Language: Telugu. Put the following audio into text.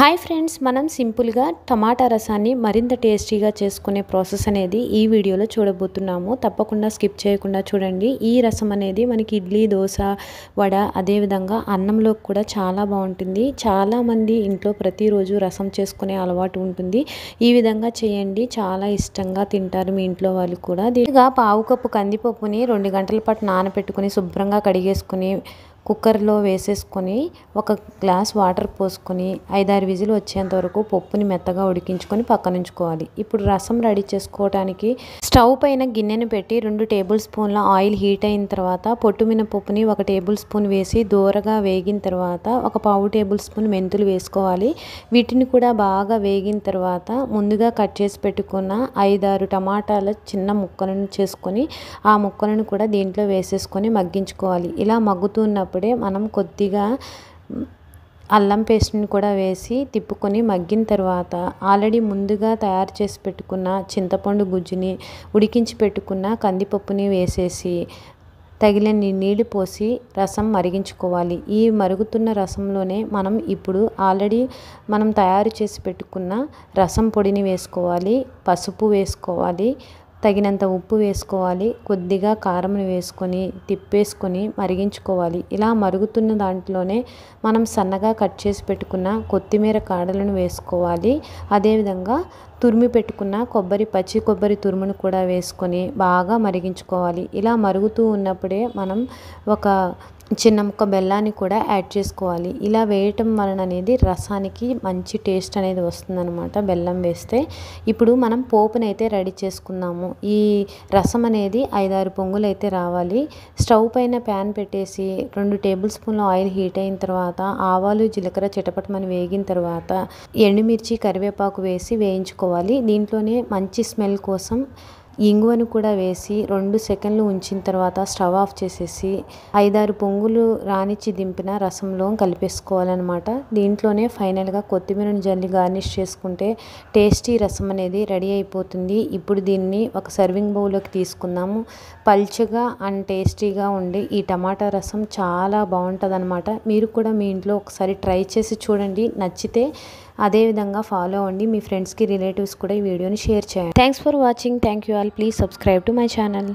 హాయ్ ఫ్రెండ్స్, మనం సింపుల్గా టమాటా రసాన్ని మరింత టేస్టీగా చేసుకునే ప్రాసెస్ అనేది ఈ వీడియోలో చూడబోతున్నాము. తప్పకుండా స్కిప్ చేయకుండా చూడండి. ఈ రసం అనేది మనకి ఇడ్లీ, దోశ, వడ, అదేవిధంగా అన్నంలోకి కూడా చాలా బాగుంటుంది. చాలామంది ఇంట్లో ప్రతిరోజు రసం చేసుకునే అలవాటు ఉంటుంది. ఈ విధంగా చేయండి, చాలా ఇష్టంగా తింటారు మీ ఇంట్లో వాళ్ళు కూడా. దీనిగా పావు కప్పు కందిపప్పుని 2 గంటల పాటు నానబెట్టుకుని శుభ్రంగా కడిగేసుకుని కుక్కర్లో వేసేసుకొని ఒక గ్లాస్ వాటర్ పోసుకొని 5-6 విజిల్ వచ్చేంత వరకు పప్పుని మెత్తగా ఉడికించుకొని పక్కన ఉంచుకోవాలి. ఇప్పుడు రసం రెడీ చేసుకోవడానికి స్టవ్ పైన గిన్నెను పెట్టి 2 టేబుల్ స్పూన్ల ఆయిల్ హీట్ అయిన తర్వాత పొట్టు మినపప్పుని 1 టేబుల్ స్పూన్ వేసి దూరగా వేగిన తర్వాత ఒక పావు టేబుల్ స్పూన్ మెంతులు వేసుకోవాలి. వీటిని కూడా బాగా వేగిన తర్వాత ముందుగా కట్ చేసి పెట్టుకున్న 5-6 టమాటాల చిన్న ముక్కలను చేసుకొని ఆ ముక్కలను కూడా దీంట్లో వేసేసుకొని మగ్గించుకోవాలి. ఇలా మగ్గుతున్నప్పుడే మనం కొద్దిగా అల్లం పేస్ట్ని కూడా వేసి తిప్పుకొని మగ్గిన తర్వాత ఆల్రెడీ ముందుగా తయారు చేసి పెట్టుకున్న చింతపండు గుజ్జుని ఉడికించి పెట్టుకున్న కందిపప్పుని వేసేసి తగినన్ని నీళ్లు పోసి రసం మరిగించుకోవాలి. ఈ మరుగుతున్న రసంలోనే మనం ఇప్పుడు ఆల్రెడీ మనం తయారు చేసి పెట్టుకున్న రసం పొడిని వేసుకోవాలి, పసుపు వేసుకోవాలి, తగినంత ఉప్పు వేసుకోవాలి, కొద్దిగా కారం వేసుకొని తిప్పేసుకొని మరిగించుకోవాలి. ఇలా మరుగుతున్న దాంట్లోనే మనం సన్నగా కట్ చేసి పెట్టుకున్న కొత్తిమీర కాడలను వేసుకోవాలి. అదేవిధంగా తురిమి పెట్టుకున్న పచ్చి కొబ్బరి తురుమును కూడా వేసుకొని బాగా మరిగించుకోవాలి. ఇలా మరుగుతూ ఉన్నప్పుడే మనం ఒక చిన్న ముక్క బెల్లాన్ని కూడా యాడ్ చేసుకోవాలి. ఇలా వేయటం వలన అనేది రసానికి మంచి టేస్ట్ అనేది వస్తుందన్నమాట బెల్లం వేస్తే. ఇప్పుడు మనం పోపునైతే రెడీ చేసుకుందాము. ఈ రసం అనేది 5-6 పొంగులు అయితే రావాలి. స్టవ్ పైన ప్యాన్ పెట్టేసి 2 టేబుల్ స్పూన్ల ఆయిల్ హీట్ అయిన తర్వాత ఆవాలు, జీలకర్ర చిటపటమని వేగిన తర్వాత ఎండుమిర్చి, కరివేపాకు వేసి వేయించుకోవాలి. దీంట్లోనే మంచి స్మెల్ కోసం ఇంగువను కూడా వేసి 2 సెకండ్లు ఉంచిన తర్వాత స్టవ్ ఆఫ్ చేసేసి 5-6 పొంగులు రానిచ్చి దింపిన రసంలో కలిపేసుకోవాలన్నమాట. దీంట్లోనే ఫైనల్గా కొత్తిమీరను జల్లి గార్నిష్ చేసుకుంటే టేస్టీ రసం అనేది రెడీ అయిపోతుంది. ఇప్పుడు దీన్ని ఒక సర్వింగ్ బౌల్లోకి తీసుకుందాము. పల్చగా అండ్ టేస్టీగా ఉండి ఈ టమాటా రసం చాలా బాగుంటుంది అనమాట. మీరు కూడా మీ ఇంట్లో ఒకసారి ట్రై చేసి చూడండి. నచ్చితే అదేవిధంగా ఫాలో అవ్వండి. మీ ఫ్రెండ్స్కి, రిలేటివ్స్ కూడా ఈ వీడియోని షేర్ చేయండి. Thanks for watching. Thank you all. Please subscribe to my channel.